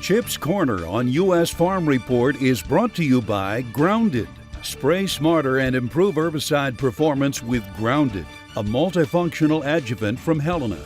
Chip's Corner on U.S. Farm Report is brought to you by Grounded. Spray smarter and improve herbicide performance with Grounded, a multifunctional adjuvant from Helena.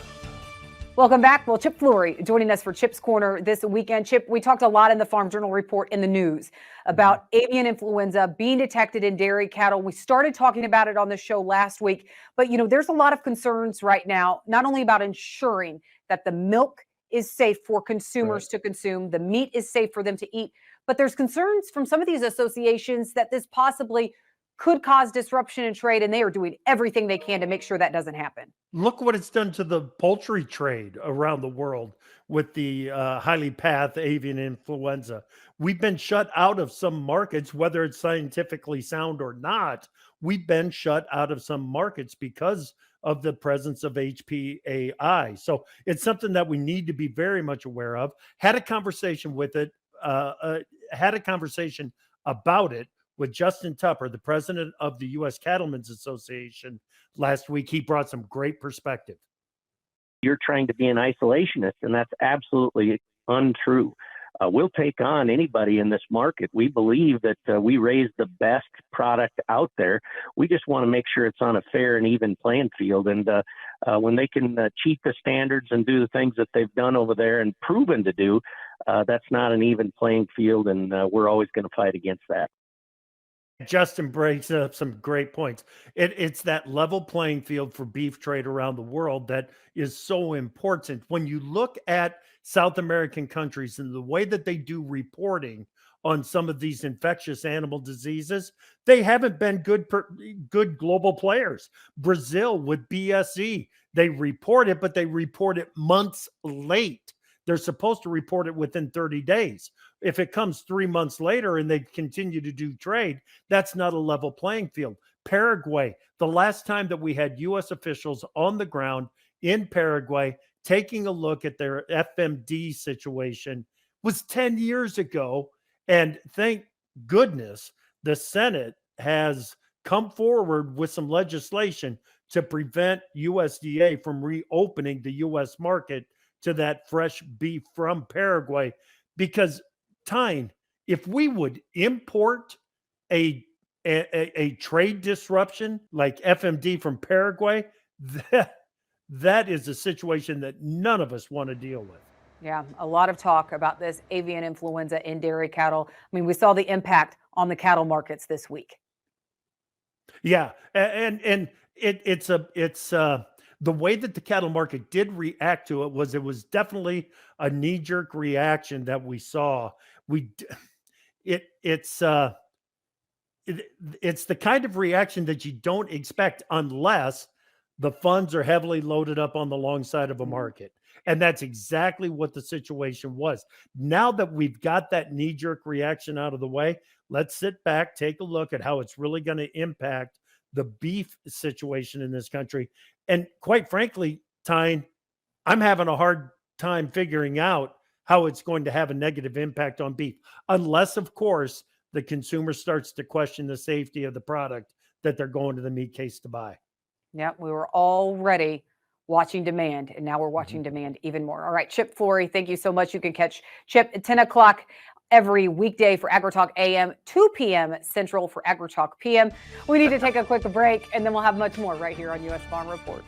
Welcome back. Well, Chip Flory joining us for Chip's Corner this weekend. Chip, we talked a lot in the Farm Journal report in the news about avian influenza being detected in dairy cattle. We started talking about it on the show last week, but there's a lot of concerns right now, not only about ensuring that the milk is safe for consumers to consume, the meat is safe for them to eat, but there's concerns from some of these associations that this possibly could cause disruption in trade, and they are doing everything they can to make sure that doesn't happen. Look what it's done to the poultry trade around the world with the highly pathed avian influenza. We've been shut out of some markets, whether it's scientifically sound or not. We've been shut out of some markets because of the presence of HPAI. So it's something that we need to be very much aware of. Had a conversation about it with Justin Tupper, the president of the U.S. Cattlemen's Association, last week. He brought some great perspective. You're trying to be an isolationist, and that's absolutely untrue. We'll take on anybody in this market. We believe that we raise the best product out there. We just want to make sure it's on a fair and even playing field. And when they can cheat the standards and do the things that they've done over there and proven to do, that's not an even playing field, and we're always going to fight against that. Justin brings up some great points. It's that level playing field for beef trade around the world that is so important. When you look at South American countries and the way that they do reporting on some of these infectious animal diseases, they haven't been good global players. Brazil with BSE, they report it, but they report it months late. They're supposed to report it within 30 days. If it comes 3 months later and they continue to do trade, that's not a level playing field. Paraguay, the last time that we had U.S. officials on the ground in Paraguay taking a look at their FMD situation was 10 years ago. And thank goodness the Senate has come forward with some legislation to prevent USDA from reopening the U.S. market to that fresh beef from Paraguay. Because, Tyne, if we would import a trade disruption like FMD from Paraguay, that is a situation that none of us want to deal with. Yeah, a lot of talk about this avian influenza in dairy cattle. I mean, we saw the impact on the cattle markets this week. Yeah, and it's the way that the cattle market did react to it was definitely a knee-jerk reaction that we saw. It's the kind of reaction that you don't expect unless the funds are heavily loaded up on the long side of a market. And that's exactly what the situation was. Now that we've got that knee-jerk reaction out of the way, let's sit back, take a look at how it's really going to impact the beef situation in this country. And quite frankly, Tyne, I'm having a hard time figuring out how it's going to have a negative impact on beef, unless, of course, the consumer starts to question the safety of the product that they're going to the meat case to buy. Yeah, we were already watching demand, and now we're watching demand even more. All right, Chip Flory, thank you so much. You can catch Chip at 10 o'clock every weekday for AgriTalk AM, 2 p.m. Central for AgriTalk PM. We need to take a quick break, and then we'll have much more right here on U.S. Farm Report.